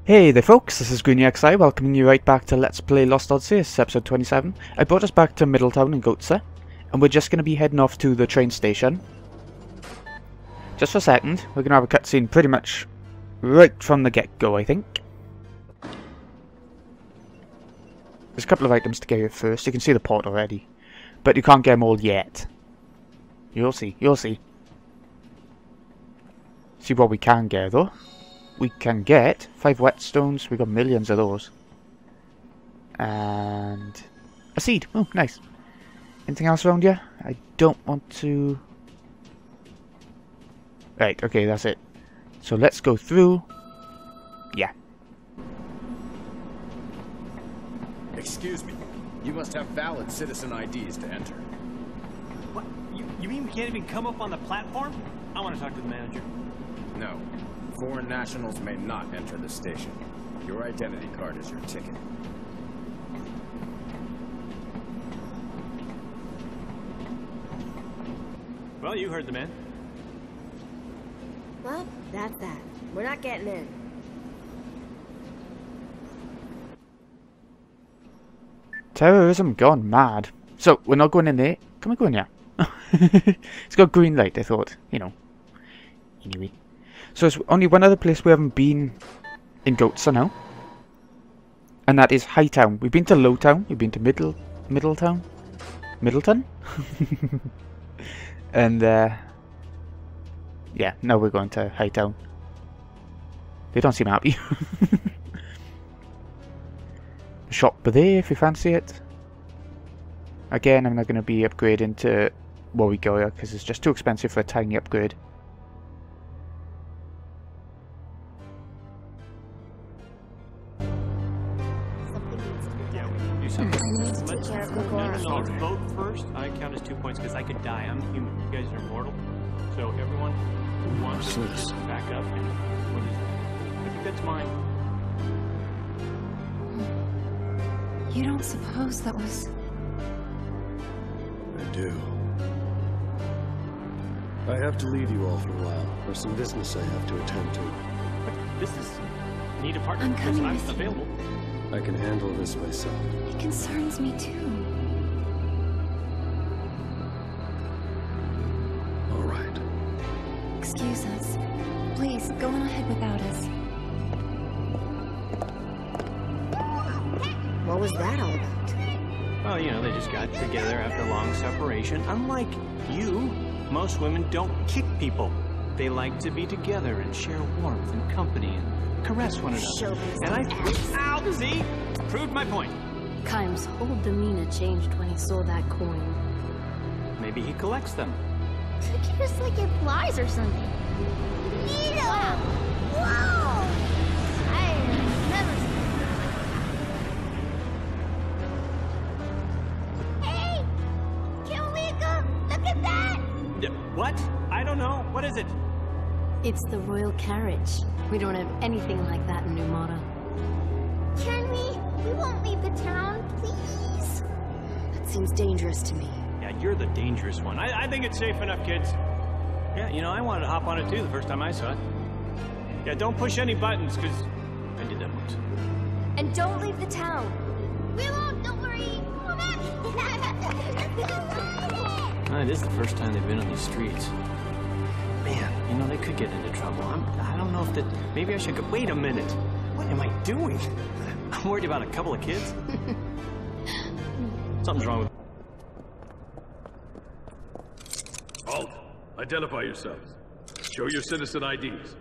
Hey there folks, this is GreenyXI welcoming you right back to Let's Play Lost Odyssey. This is episode 27. I brought us back to Middletown in Gohtza, and we're just going to be heading off to the train station. Just for a second, we're going to have a cutscene pretty much right from the get-go, I think. There's a couple of items to get here first. You can see the port already, but you can't get them all yet. You'll see, you'll see. See what we can get though. We can get 5 whetstones, we got millions of those. And a seed. Oh, nice. Anything else around here? I don't want to... Right, okay, that's it. So let's go through. Yeah. Excuse me. You must have valid citizen IDs to enter. What? You mean we can't even come up on the platform? I want to talk to the manager. No. Foreign nationals may not enter the station. Your identity card is your ticket. Well, you heard the man. Well, that's that. We're not getting in. Terrorism gone mad. So, we're not going in there. Can we go in here? It's got green light, I thought. You know. Anyway. So there's only one other place we haven't been in Gohtza now. And that is Hightown. We've been to Lowtown. We've been to Middletown? Middleton? And yeah, now we're going to Hightown. They don't seem happy. Shop there if you fancy it. Again, I'm not going to be upgrading to what we go here because it's just too expensive for a tiny upgrade. No, vote first. I count as 2 points because I could die. I'm human. You guys are mortal. So everyone who wants to just back up and what is it? I think that's mine. You don't suppose that was... I do. I have to leave you all for a while. There's some business I have to attend to. But this is... Need a partner I'm because coming I'm with you. available. I can handle this myself. It concerns me too. All right. Excuse us. Please, go on ahead without us. What was that all about? Well, you know, they just got together after a long separation. Unlike you, most women don't kick people. They like to be together and share warmth and company and caress one another. And I... Ow! See? Proved my point. Kaim's whole demeanor changed when he saw that coin. Maybe he collects them. Just like it flies or something. Neato! Whoa! I have never seen anything like that. Hey! Can we go look at that? What? I don't know. What is it? It's the royal carriage. We don't have anything like that in Numara. Can we? We won't leave the town, please. That seems dangerous to me. Yeah, you're the dangerous one. I think it's safe enough, kids. Yeah, you know, I wanted to hop on it too the first time I saw it. Yeah, don't push any buttons, because I did that once. And don't leave the town. We won't, don't worry. Come back. It is the first time they've been on these streets. Man, you know, they could get into trouble. I don't know if that... Maybe I should go... Wait a minute. What am I doing? I'm worried about a couple of kids. Something's wrong with... Halt! Identify yourselves. Show your citizen IDs.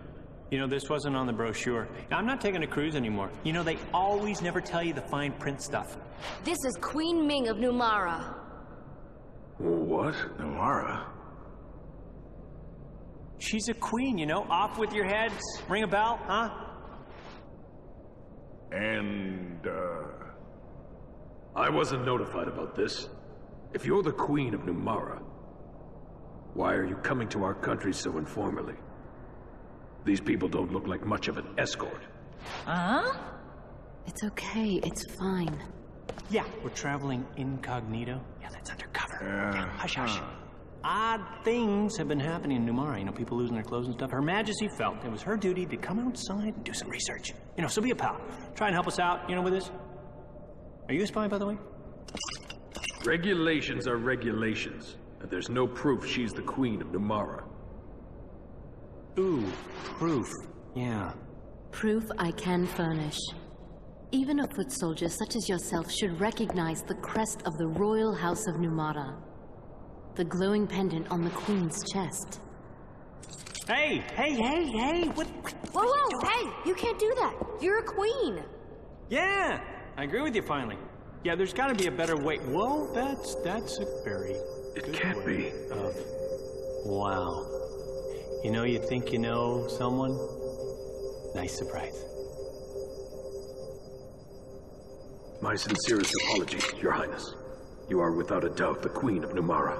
You know, this wasn't on the brochure. Now, I'm not taking a cruise anymore. You know, they always never tell you the fine print stuff. This is Queen Ming of Numara. What? Numara? She's a queen, you know? Off with your heads. Ring a bell, huh? And, I wasn't notified about this. If you're the Queen of Numara, why are you coming to our country so informally? These people don't look like much of an escort. Huh? It's okay. It's fine. Yeah, we're traveling incognito. Yeah, that's undercover. Yeah, hush, hush. odd things have been happening in Numara. You know, people losing their clothes and stuff. Her Majesty felt it was her duty to come outside and do some research. You know, so be a pal. Try and help us out, you know, with this. Are you a spy, by the way? Regulations are regulations, and there's no proof she's the Queen of Numara. Ooh, proof. Yeah. Proof I can furnish. Even a foot soldier such as yourself should recognize the crest of the Royal House of Numara. The glowing pendant on the Queen's chest. Hey! What Whoa, whoa, hey! You can't do that. You're a queen. Yeah! I agree with you finally. Yeah, there's gotta be a better way. Whoa, that's a very It can't be. Wow. You know, you think you know someone? Nice surprise. My sincerest apologies, Your Highness. You are without a doubt the Queen of Numara.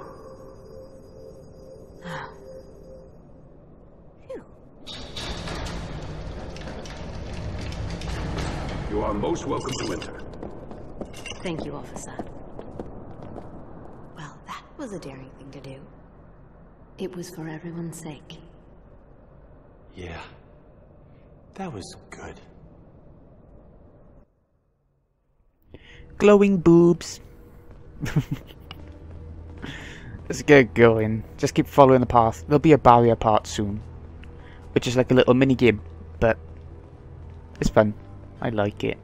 You are most welcome to enter. Thank you, officer. Well, that was a daring thing to do. It was for everyone's sake. Yeah. That was good. Glowing boobs. Let's get going. Just keep following the path. There'll be a barrier part soon, which is like a little mini game, but it's fun. I like it.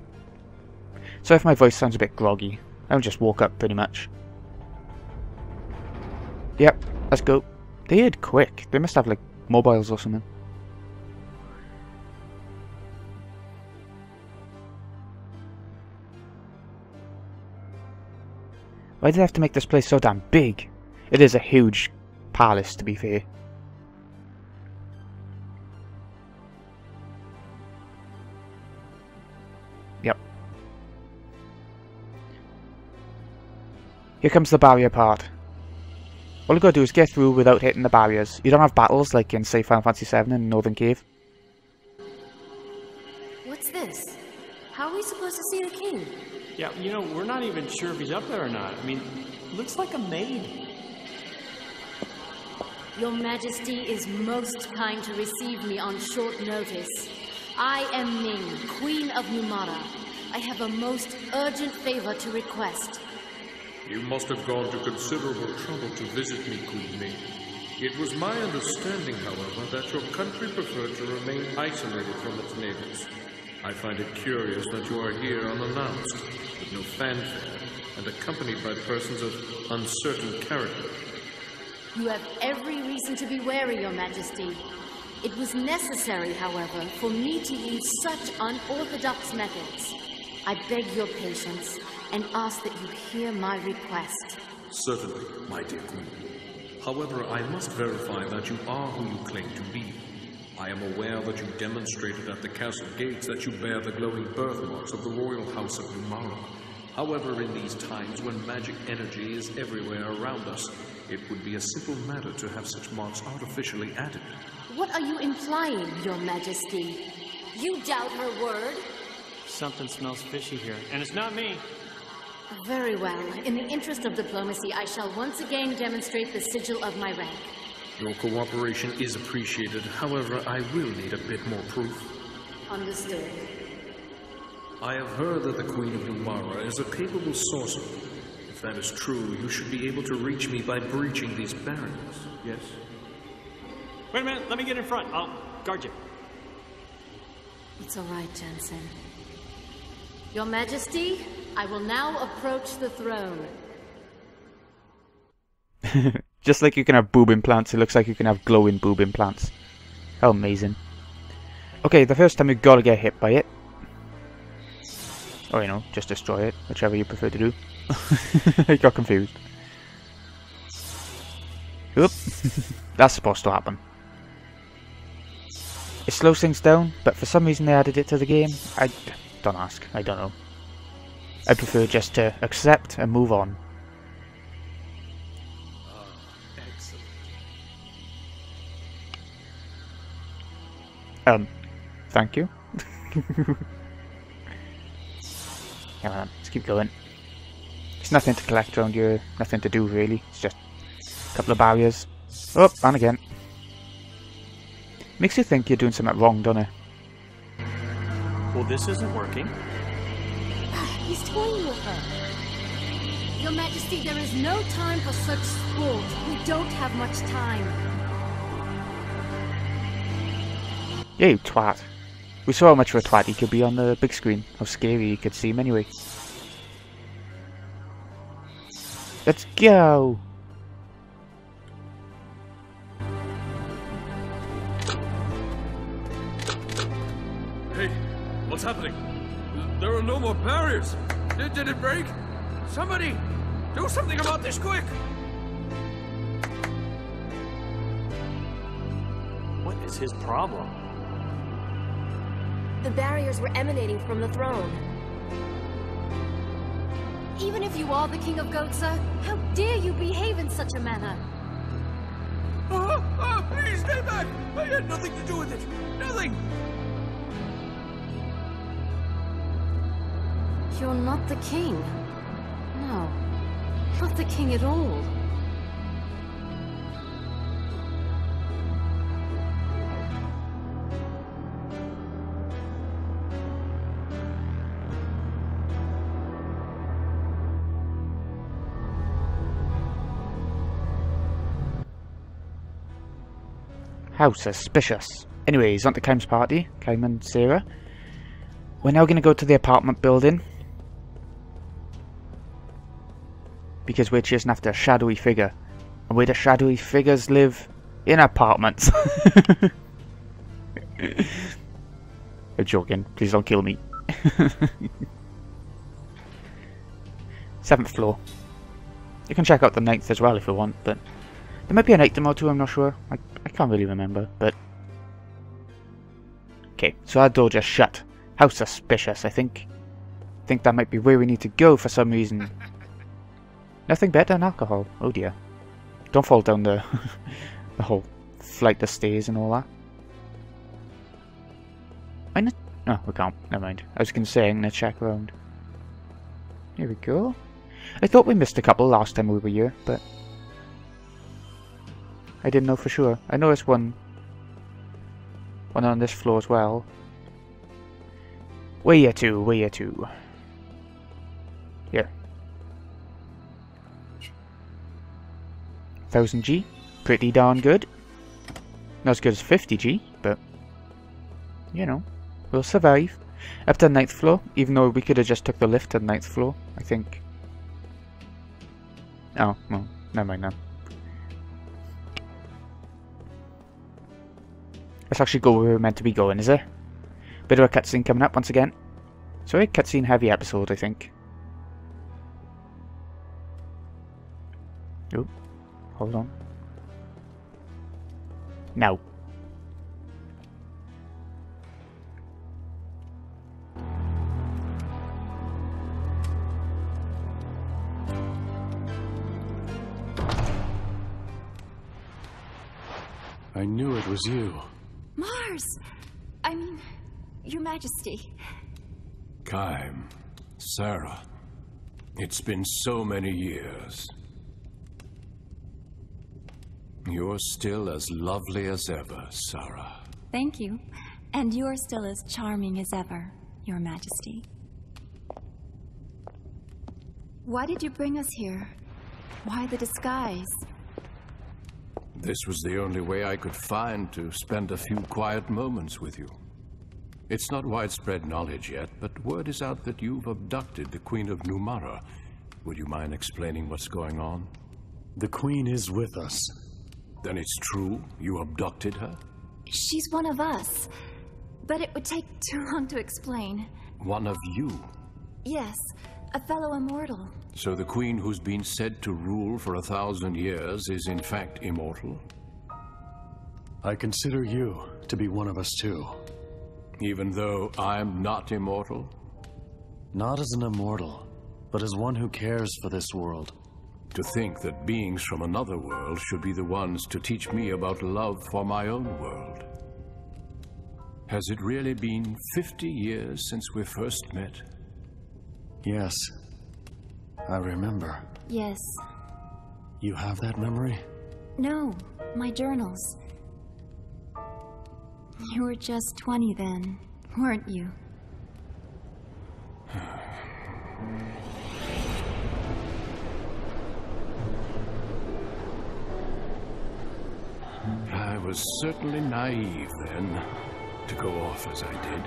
So if my voice sounds a bit groggy, I'll just walk up pretty much. Yep, let's go. They did quick. They must have like mobiles or something. Why did they have to make this place so damn big? It is a huge palace, to be fair. Yep. Here comes the barrier part. All you gotta do is get through without hitting the barriers. You don't have battles like in, say, Final Fantasy VII in Northern Cave. What's this? How are we supposed to see the king? Yeah, you know, we're not even sure if he's up there or not. I mean, looks like a maid. Your Majesty is most kind to receive me on short notice. I am Ming, Queen of Numara. I have a most urgent favor to request. You must have gone to considerable trouble to visit me, Queen Ming. It was my understanding, however, that your country preferred to remain isolated from its neighbors. I find it curious that you are here unannounced, with no fanfare, and accompanied by persons of uncertain character. You have every reason to be wary, Your Majesty. It was necessary, however, for me to use such unorthodox methods. I beg your patience and ask that you hear my request. Certainly, my dear Queen. However, I must verify that you are who you claim to be. I am aware that you demonstrated at the castle gates that you bear the glowing birthmarks of the royal house of Numara. However, in these times when magic energy is everywhere around us, it would be a simple matter to have such marks artificially added. What are you implying, Your Majesty? You doubt her word? Something smells fishy here, and it's not me. Very well. In the interest of diplomacy, I shall once again demonstrate the sigil of my rank. Your cooperation is appreciated. However, I will need a bit more proof. Understood. I have heard that the Queen of Numara is a capable sorcerer. If that is true, you should be able to reach me by breaching these barriers, yes? Wait a minute, let me get in front. I'll guard you. It's all right, Jensen. Your Majesty, I will now approach the throne. Just like you can have boob implants, it looks like you can have glowing boob implants. How amazing. Okay, the first time you gotta get hit by it. Or, you know, just destroy it, whichever you prefer to do. I got confused. Oop. That's supposed to happen. It slows things down, but for some reason they added it to the game. I don't ask, I don't know. I prefer just to accept and move on. Thank you. Come on, let's keep going. There's nothing to collect around here, nothing to do really. It's just Couple of barriers. Oh, and again. Makes you think you're doing something wrong, doesn't it? Well, this isn't working. He's toying with her. Your Majesty, there is no time for such sport. We don't have much time. Yeah, you twat. We saw how much of a twat he could be on the big screen. How scary you could see him anyway. Let's go! Hey, what's happening? There are no more barriers. Did it break? Somebody, do something about this quick! What is his problem? The barriers were emanating from the throne. Even if you are the King of Gohtza, how dare you behave in such a manner? Please stay back! I had nothing to do with it! Nothing! You're not the king. No, not the king at all. How suspicious. Anyways, on to Kim's party. Kim and Sarah. We're now going to go to the apartment building. Because we're chasing after a shadowy figure. And where the shadowy figures live? In apartments. I'm joking. Please don't kill me. 7th floor. You can check out the 9th as well if you want, but there might be an item or two, I'm not sure. I can't really remember, but... Okay, so our door just shut. How suspicious, I think. I think that might be where we need to go for some reason. Nothing better than alcohol. Oh dear. Don't fall down the, the whole flight of stairs and all that. No, we can't. Never mind. I was going to say I'm going to check around. Here we go. I thought we missed a couple last time we were here, but... I didn't know for sure. I noticed one on this floor as well. Where you to? Where you to? Here. 1000G. Pretty darn good. Not as good as 50G, but... You know. We'll survive. Up to the 9th floor, even though we could have just took the lift to the 9th floor, I think. Oh, well, never mind now. Let's actually go where we're meant to be going, is there? Bit of a cutscene coming up once again. Sorry, cutscene heavy episode, I think. Oh, hold on. Now. I knew it was you. Mars! I mean, Your Majesty. Kim, Sarah, it's been so many years. You're still as lovely as ever, Sarah. Thank you. And you're still as charming as ever, Your Majesty. Why did you bring us here? Why the disguise? This was the only way I could find to spend a few quiet moments with you. It's not widespread knowledge yet, but word is out that you've abducted the Queen of Numara. Would you mind explaining what's going on? The Queen is with us. Then it's true? You abducted her? She's one of us. But it would take too long to explain. One of you? Yes, a fellow immortal. So the Queen who's been said to rule for 1,000 years is in fact immortal? I consider you to be one of us too. Even though I'm not immortal? Not as an immortal, but as one who cares for this world. To think that beings from another world should be the ones to teach me about love for my own world. Has it really been 50 years since we first met? Yes. I remember. Yes. You have that memory? No, my journals. You were just 20 then, weren't you? I was certainly naive then, to go off as I did.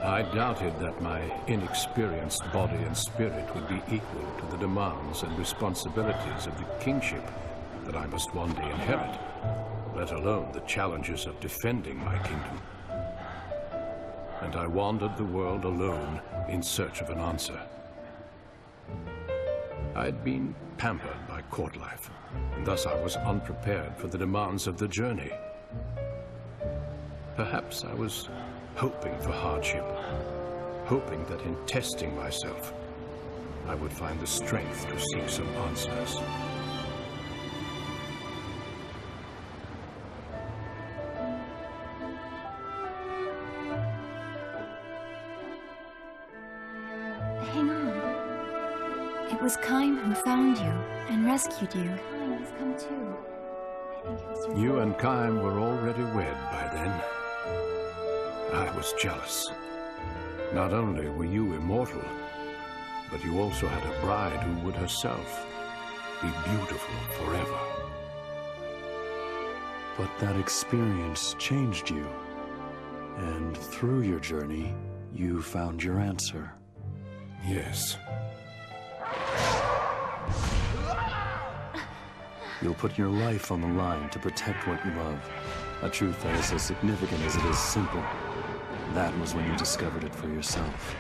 I doubted that my inexperienced body and spirit would be equal to the demands and responsibilities of the kingship that I must one day inherit, let alone the challenges of defending my kingdom. And I wandered the world alone in search of an answer. I'd been pampered by court life, and thus I was unprepared for the demands of the journey. Perhaps I was hoping for hardship, hoping that in testing myself, I would find the strength to seek some answers. Hang on. It was Kaim who found you and rescued you. Kaim has come too. I think he'll survive. You and Kaim were already wed by then. I was jealous. Not only were you immortal, but you also had a bride who would herself be beautiful forever. But that experience changed you. And through your journey, you found your answer. Yes. You'll put your life on the line to protect what you love. A truth that is as significant as it is simple. That was when you discovered it for yourself.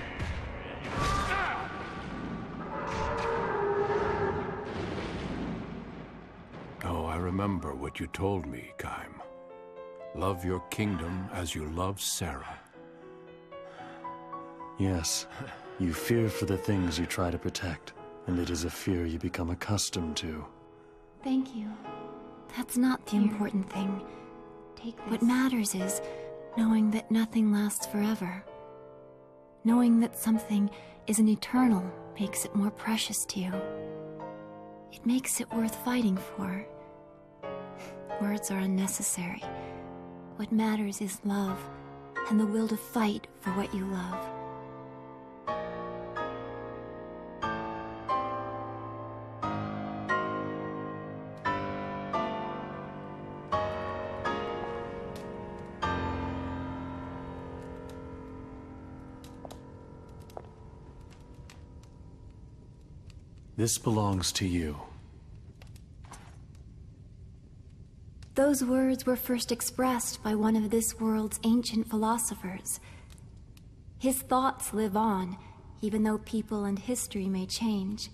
Oh, I remember what you told me, Kaim. Love your kingdom as you love Sarah. Yes, you fear for the things you try to protect, and it is a fear you become accustomed to. Thank you. That's not the important thing. Take this. What matters is knowing that nothing lasts forever. Knowing that something isn't eternal makes it more precious to you. It makes it worth fighting for. Words are unnecessary. What matters is love, and the will to fight for what you love. This belongs to you. Those words were first expressed by one of this world's ancient philosophers. His thoughts live on, even though people and history may change.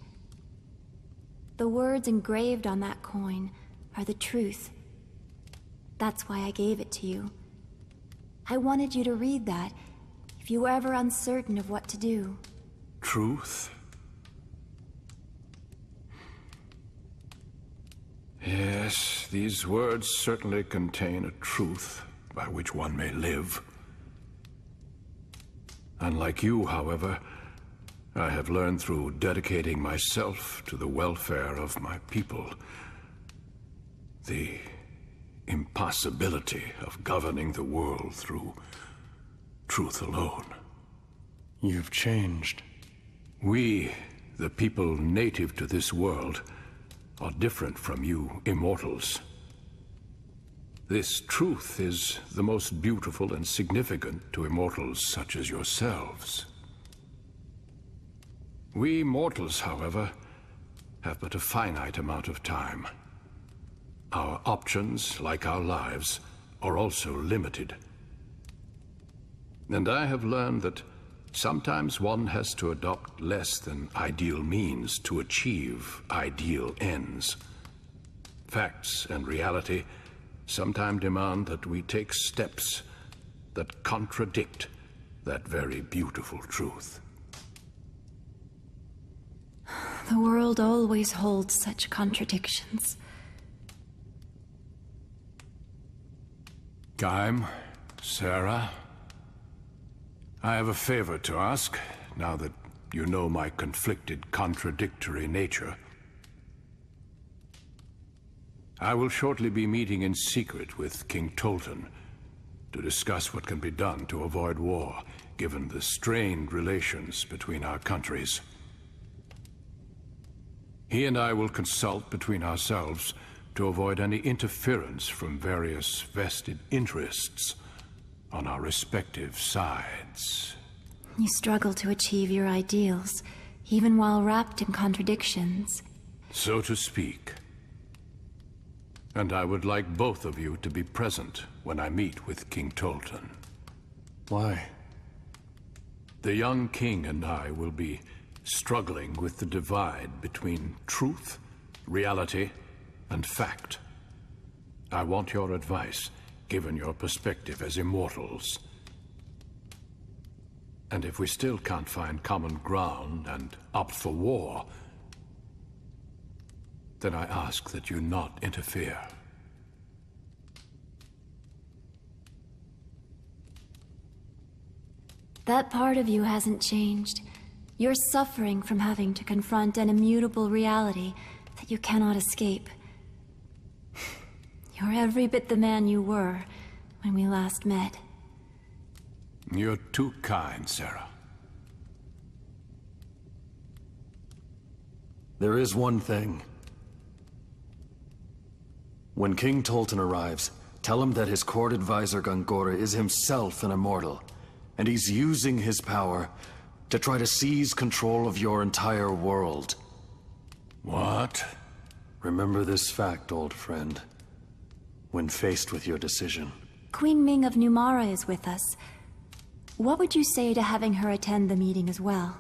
The words engraved on that coin are the truth. That's why I gave it to you. I wanted you to read that if you were ever uncertain of what to do. Truth? Yes, these words certainly contain a truth by which one may live. Unlike you, however, I have learned through dedicating myself to the welfare of my people the impossibility of governing the world through truth alone. You've changed. We, the people native to this world, are different from you immortals. This truth is the most beautiful and significant to immortals such as yourselves. We mortals, however, have but a finite amount of time. Our options, like our lives, are also limited. And I have learned that sometimes one has to adopt less than ideal means to achieve ideal ends. Facts and reality sometimes demand that we take steps that contradict that very beautiful truth. The world always holds such contradictions. Kaim, Sarah, I have a favor to ask, now that you know my conflicted, contradictory nature. I will shortly be meeting in secret with King Tolton to discuss what can be done to avoid war, given the strained relations between our countries. He and I will consult between ourselves to avoid any interference from various vested interests on our respective sides. You struggle to achieve your ideals, even while wrapped in contradictions. So to speak. And I would like both of you to be present when I meet with King Tolton. Why? The young king and I will be struggling with the divide between truth, reality, and fact. I want your advice, given your perspective as immortals. And if we still can't find common ground and opt for war, then I ask that you not interfere. That part of you hasn't changed. You're suffering from having to confront an immutable reality that you cannot escape. You're every bit the man you were when we last met. You're too kind, Sarah. There is one thing. When King Tolton arrives, tell him that his court advisor Gongora is himself an immortal, and he's using his power to try to seize control of your entire world. What? Remember this fact, old friend, when faced with your decision. Queen Ming of Numara is with us. What would you say to having her attend the meeting as well?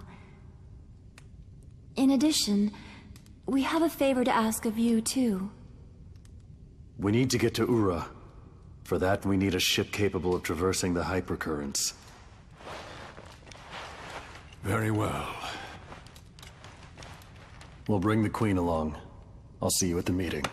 In addition, we have a favor to ask of you, too. We need to get to Ura. For that, we need a ship capable of traversing the hypercurrents. Very well. We'll bring the Queen along. I'll see you at the meeting.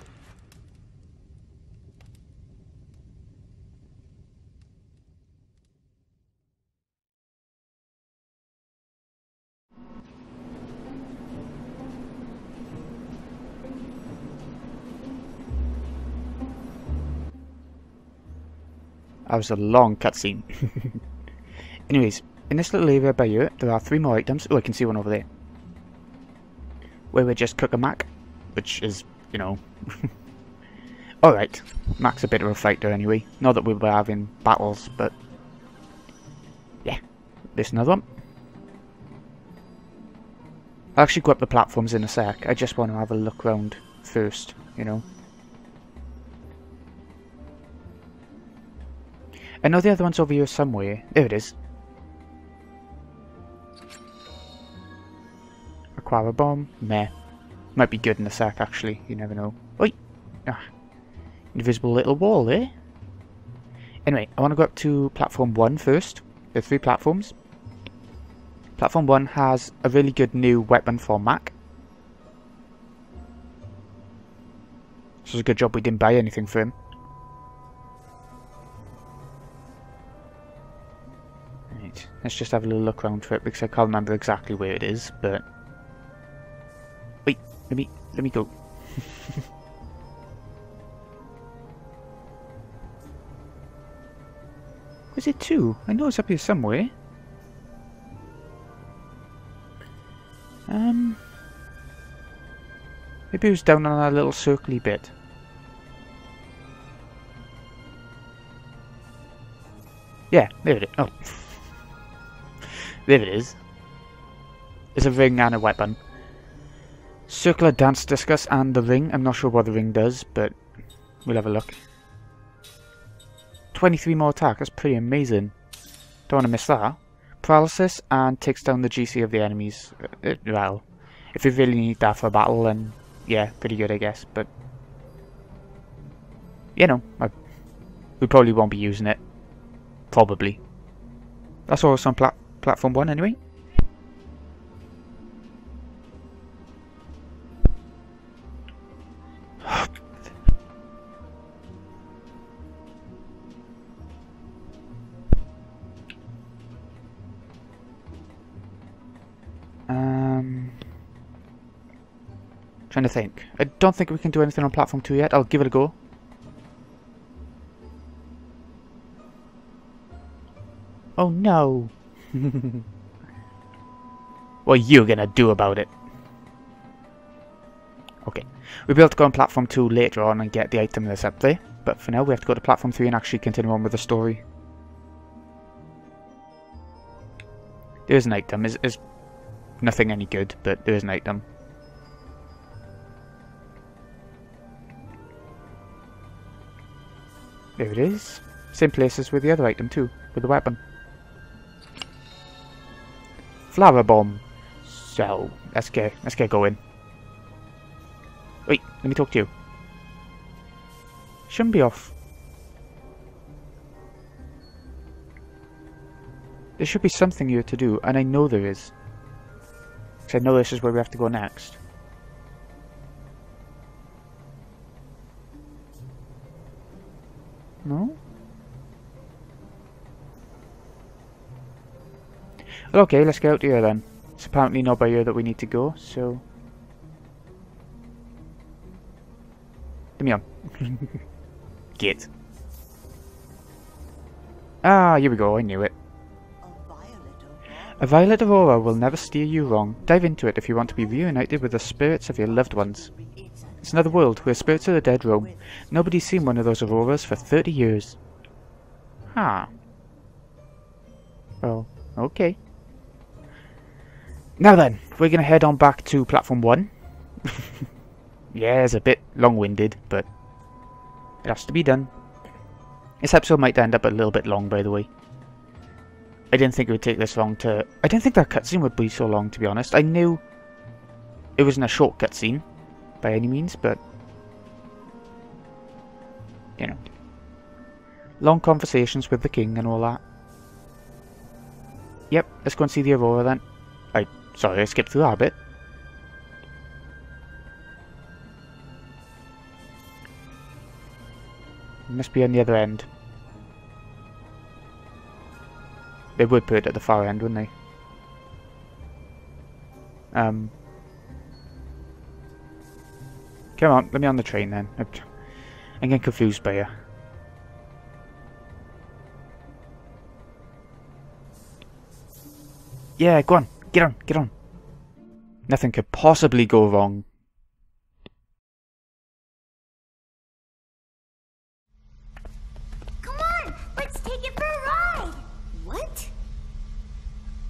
That was a long cutscene. Anyways, in this little area by here, there are 3 more items. Oh, I can see one over there. Where we're just Cooke and Mack, which is, you know... Alright, Mack's a bit of a fighter anyway. Not that we were having battles, but... yeah, there's another one. I'll actually go up the platforms in a sec. I just want to have a look around first, you know. I know the other one's over here somewhere. There it is. Acquire a bomb. Meh. Might be good in a sec, actually. You never know. Oi! Ah. Invisible little wall there. Anyway, I want to go up to platform 1 first. There are 3 platforms. Platform 1 has a really good new weapon for Mack. So it's a good job we didn't buy anything for him. Right, let's just have a little look around for it because I can't remember exactly where it is, but... wait, let me go. Was it 2? I know it's up here somewhere. Maybe it was down on that little circly bit. Yeah, there it is. Oh. There it is. There's a ring and a weapon. Circular dance discus and the ring. I'm not sure what the ring does, but we'll have a look. 23 more attack. That's pretty amazing. Don't want to miss that. Paralysis and takes down the GC of the enemies. Well, if we really need that for a battle, then yeah, pretty good, I guess. But you know, we probably won't be using it. Probably. That's all on platform 1 anyway. Trying to think. I don't think we can do anything on platform 2 yet. I'll give it a go. Oh no! What are you gonna do about it? Okay. We'll be able to go on platform 2 later on and get the item that's up there. But for now we have to go to platform 3 and actually continue on with the story. There is an item. Is nothing any good, but there is an item. There it is. Same place as with the other item too, with the weapon. Flower bomb. So let's get going. Wait, let me talk to you. Shouldn't be off. There should be something here to do, and I know there is. Because I know this is where we have to go next. No? Well, okay, let's get out here then. It's apparently not by here that we need to go, so... Let me on. Get. Ah, here we go, I knew it. A violet aurora will never steer you wrong. Dive into it if you want to be reunited with the spirits of your loved ones. It's another world where spirits of the dead roam. Nobody's seen one of those auroras for 30 years. Huh. Well, okay. Now then, we're going to head on back to platform 1. Yeah, it's a bit long-winded, but it has to be done. This episode might end up a little bit long, by the way. I didn't think it would take this long to... I didn't think that cutscene would be so long, to be honest. I knew it wasn't a short cutscene, by any means, but... You know. Long conversations with the king and all that. Yep, let's go and see the aurora then. Sorry, I skipped through that bit. Must be on the other end. They would put it at the far end, wouldn't they? Come on, let me on the train then. I'm getting confused by you. Yeah, go on. Get on, get on. Nothing could possibly go wrong. Come on, let's take it for a ride. What?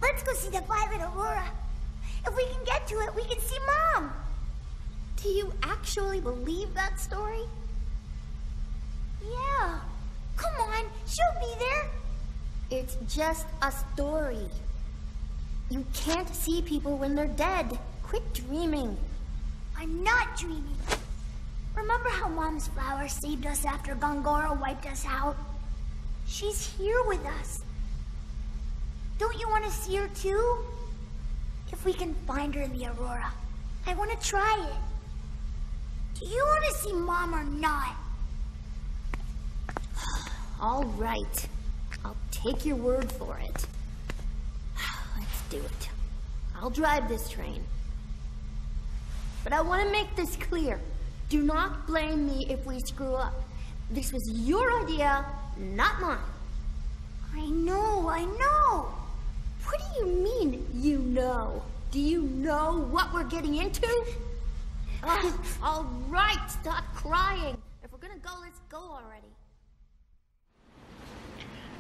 Let's go see the violet aurora. If we can get to it, we can see Mom. Do you actually believe that story? Yeah. Come on, she'll be there. It's just a story. You can't see people when they're dead. Quit dreaming. I'm not dreaming. Remember how Mom's flower saved us after Gongora wiped us out? She's here with us. Don't you want to see her too? If we can find her in the aurora, I want to try it. Do you want to see Mom or not? All right. I'll take your word for it. Let's do it. I'll drive this train. But I want to make this clear. Do not blame me if we screw up. This was your idea, not mine. I know, I know. What do you mean, you know? Do you know what we're getting into? All right, stop crying. If we're gonna go, let's go already.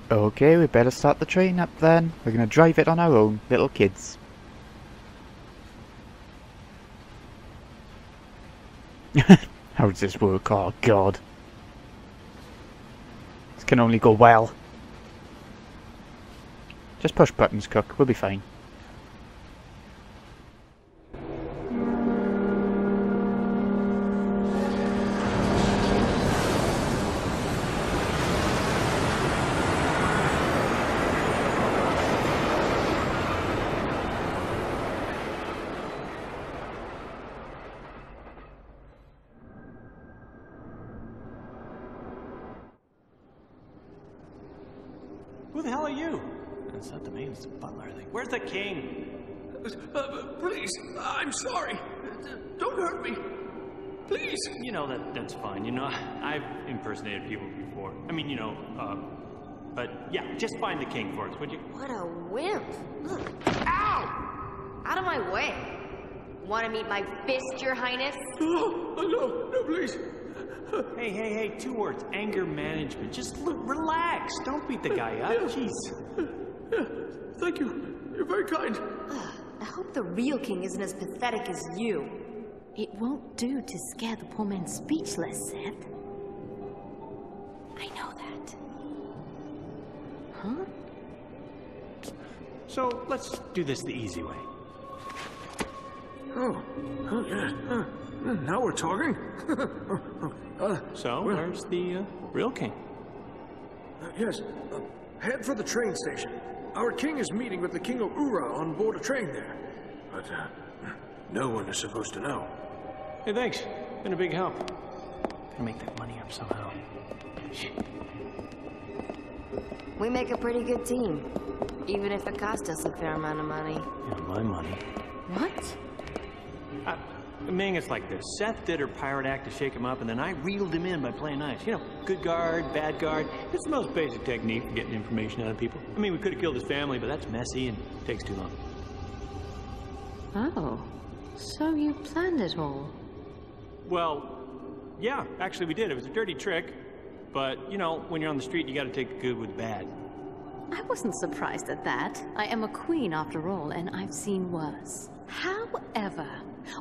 Okay, we better start the train up then. We're gonna drive it on our own, little kids. How does this work? Oh god. This can only go well. Just push buttons, Cooke. We'll be fine. Who the hell are you? It's not the maid, it's the butler, I think. Where's the king? Please, I'm sorry. Don't hurt me. Please. You know, that's fine. You know, I've impersonated people before. I mean, you know, but yeah, just find the king for us, would you? What a wimp. Ugh. Ow! Out of my way. Want to meet my fist, Your Highness? Oh, no, please. Hey, 2 words. Anger management. Just relax. Don't beat the guy up. Jeez. Yeah, thank you. You're very kind. I hope the real king isn't as pathetic as you. It won't do to scare the poor man speechless, Seth. I know that. Huh? So, let's do this the easy way. Oh yeah. Now we're talking. So, where's the real king? Yes. Head for the train station. Our king is meeting with the King of Ura on board a train there. But no one is supposed to know. Hey, thanks. Been a big help. Gotta make that money up somehow. We make a pretty good team. Even if it cost us a fair amount of money. Yeah, my money. What? Ming, it's like this. Seth did her pirate act to shake him up, and then I reeled him in by playing nice. You know, good guard, bad guard. It's the most basic technique for getting information out of people. I mean, we could have killed his family, but that's messy and takes too long. Oh, so you planned it all? Well, yeah, actually we did. It was a dirty trick. But, you know, when you're on the street, you gotta take the good with the bad. I wasn't surprised at that. I am a queen after all, and I've seen worse. However,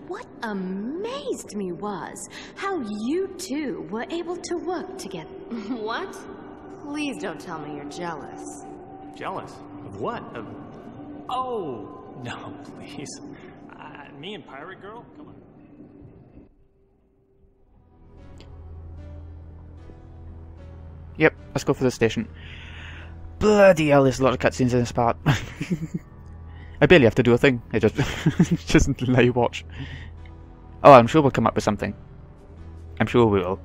what amazed me was how you two were able to work together. What? Please don't tell me you're jealous. Jealous? Of what? Of... Oh, no, please. Me and Pirate Girl? Come on. Yep, let's go for the station. Bloody hell, there's a lot of cutscenes in this part. I barely have to do a thing. I just let you watch. Oh, I'm sure we'll come up with something. I'm sure we will.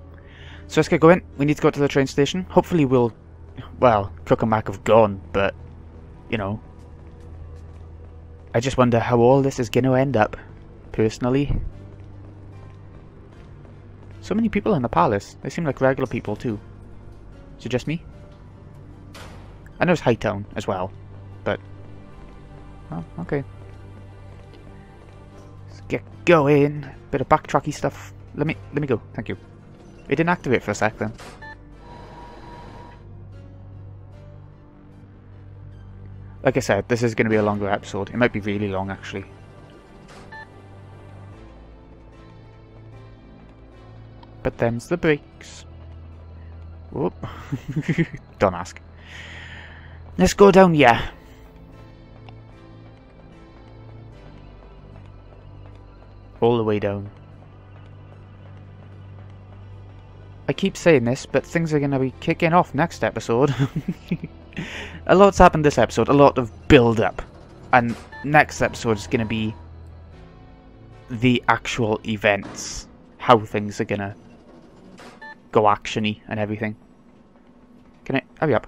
So let's get going. We need to go to the train station. Hopefully we'll... Well, Cooke and Mack have gone, but... You know... I just wonder how all this is going to end up, personally. So many people in the palace. They seem like regular people, too. Is it just me? I know it's Hightown as well, but... Oh, okay. Let's get going. Bit of backtracky stuff. Let me go. Thank you. It didn't activate for a sec then. Like I said, this is going to be a longer episode. It might be really long, actually. But them's the breaks. Whoop. Don't ask. Let's go down here. All the way down. I keep saying this, but things are going to be kicking off next episode. A lot's happened this episode, a lot of build-up. And next episode is going to be the actual events. How things are going to go action-y and everything. Can I... Hurry up.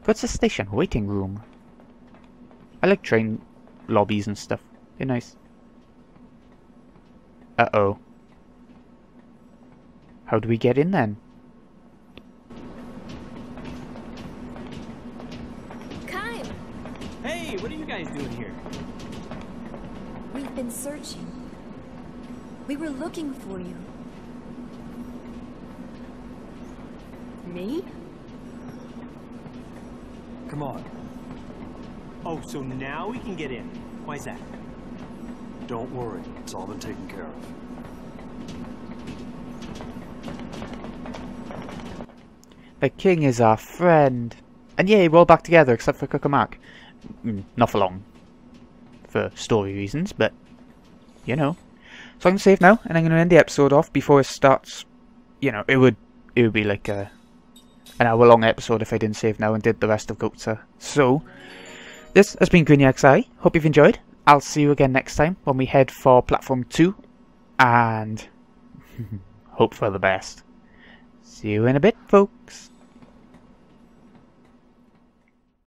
What's the station? Waiting room. I like train lobbies and stuff. They're nice. Uh-oh. How do we get in then? Kyle! Hey, what are you guys doing here? We've been searching. We were looking for you. Me? Come on. Oh, so now we can get in. Why's that? Don't worry, it's all been taken care of. The king is our friend. And yay, we're all back together except for Cooke and Mack. Not for long. For story reasons, but... You know. So I'm going to save now, and I'm going to end the episode off before it starts... You know, it would be like an hour-long episode if I didn't save now and did the rest of Gohtza. So, this has been GreenyXI. Hope you've enjoyed. I'll see you again next time when we head for Platform 2. And... hope for the best. See you in a bit, folks.